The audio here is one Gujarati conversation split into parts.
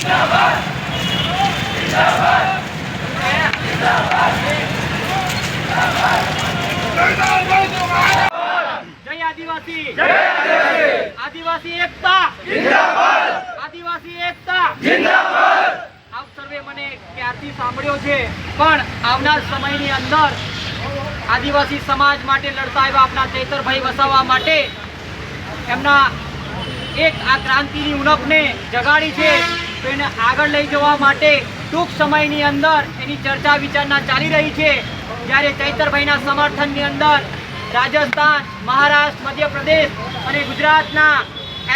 जय आदिवासी, आदिवासी एकता जिंदाबाद, आदिवासी एकता जिंदाबाद। આપ સર્વે મને ક્યારથી સાંભળ્યો છે, પણ આવનાર સમયની અંદર આદિવાસી સમાજ માટે લડતા એવા આપણા ચૈતરભાઈ વસાવા માટે એમના એક આ ક્રાંતિની ઉણપને જગાડી છે, તો એને આગળ લઈ જવા માટે ટૂંક સમયની અંદર એની ચર્ચા વિચારણા ચાલી રહી છે। જ્યારે ચૈતરભાઈના સમર્થનની અંદર રાજસ્થાન, મહારાષ્ટ્ર, મધ્યપ્રદેશ અને ગુજરાતના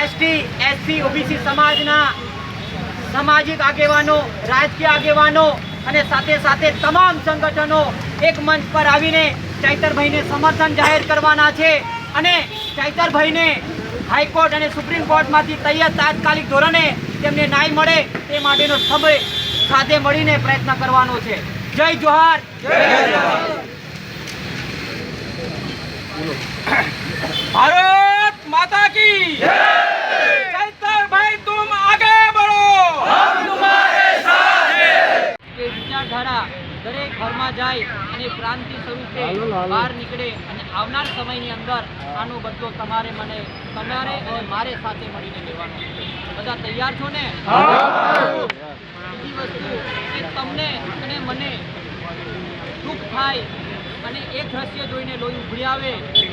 એસટી, એસસી, ઓબીસી સમાજના સામાજિક આગેવાનો, રાજકીય આગેવાનો અને સાથે સાથે તમામ સંગઠનો એક મંચ પર આવીને ચૈતરભાઈને સમર્થન જાહેર કરવાના છે અને ચૈતરભાઈને હાઈકોર્ટ અને સુપ્રીમ કોર્ટમાંથી તૈયાર તાત્કાલિક ધોરણે તેમને ન્યાય મળે તે માટેનો સમય સાથે મળીને પ્રયત્ન કરવાનો છે। જય જોહાર, भारत माता की चैतरभाई तुम आगे बढ़ो, हम तुम्हारे साथ हैं। કે વિચારધારા દરેક ઘરમાં જાય અને ક્રાંતિ સ્વરૂપે બહાર નીકળે અને આવનાર સમયની અંદર આનો બદલો તમારે અને મારે સાથે મળીને લેવાનો છે। બધા તૈયાર છો ને? બીજી વસ્તુ કે તમને અને મને દુઃખ થાય અને એ દ્રશ્ય જોઈને લોહી ઉભરી આવે। એક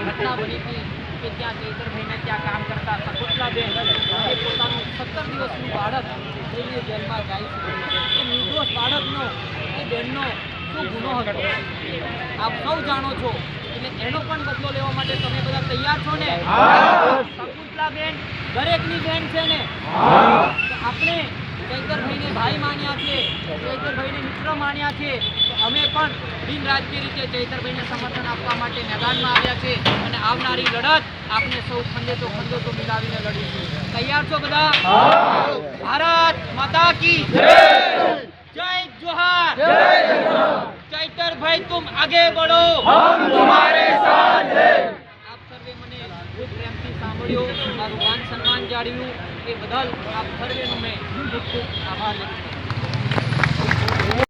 ઘટના બની હતી કે ત્યાં ચૈતરભાઈને ત્યાં કામ કરતા શકુંતલાબેન એ પોતાનું 17 દિવસનું બાળક લઈને જેલમાં જાય છે। એ નિર્દોષ બાળકનો, એ બહેનનો શું ગુનો હતો આપ સૌ જાણો છો, એટલે એનો પણ બદલો લેવા માટે તમે બધા તૈયાર છો ને? શકુંતલાબેન દરેકની બેન છે ને, તો આપણે ચૈતરભાઈને ભાઈ માન્યા છે, ચૈતરભાઈને મિત્ર માન્યા છે, તો અમે પણ બિન રાજકીય રીતે ચૈતરભાઈને સમર્થન આપવા માટે મેદાનમાં આવ્યા છે અને આવનારી લડત આપણે સૌ ખંડે તો મિલાવીને લડીશું। તૈયાર છો બધા? ભારત માતા કી જય જોહાર, ચૈતરભાઈ તુમ આગે બઢો, हम तुम्हारे साथ हैं। આપ સર્વે મને ખૂબ પ્રેમથી સાંભળ્યો, મારું માન સન્માન જાળવ્યું એ બદલ આપ સર્વેનો મેં ખૂબ ખૂબ આભાર વ્યક્ત કરું છું।